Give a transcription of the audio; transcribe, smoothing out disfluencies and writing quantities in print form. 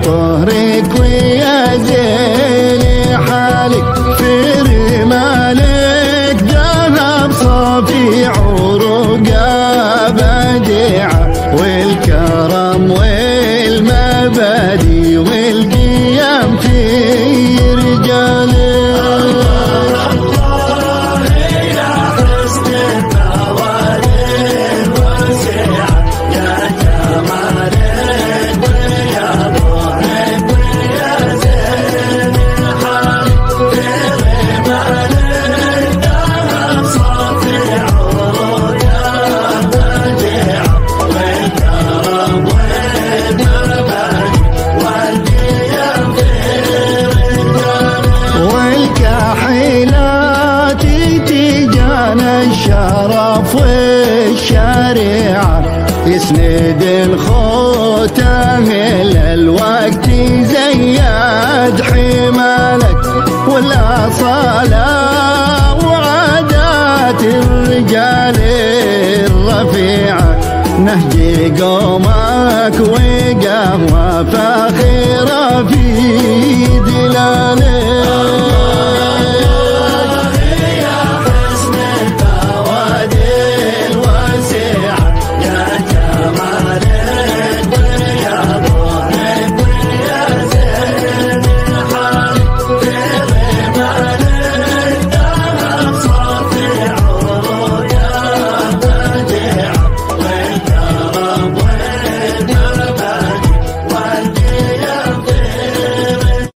طهرك ويا زين حالك، في رمالك ذهب صافي عروقه بديعه، والكرم والمبادئ والقيم في رجالك. الشرف والشريعة يسند الختام للوقت زياد حمالك، والأصالة وعادات الرجال الرفيعة نهج قومك وقهوة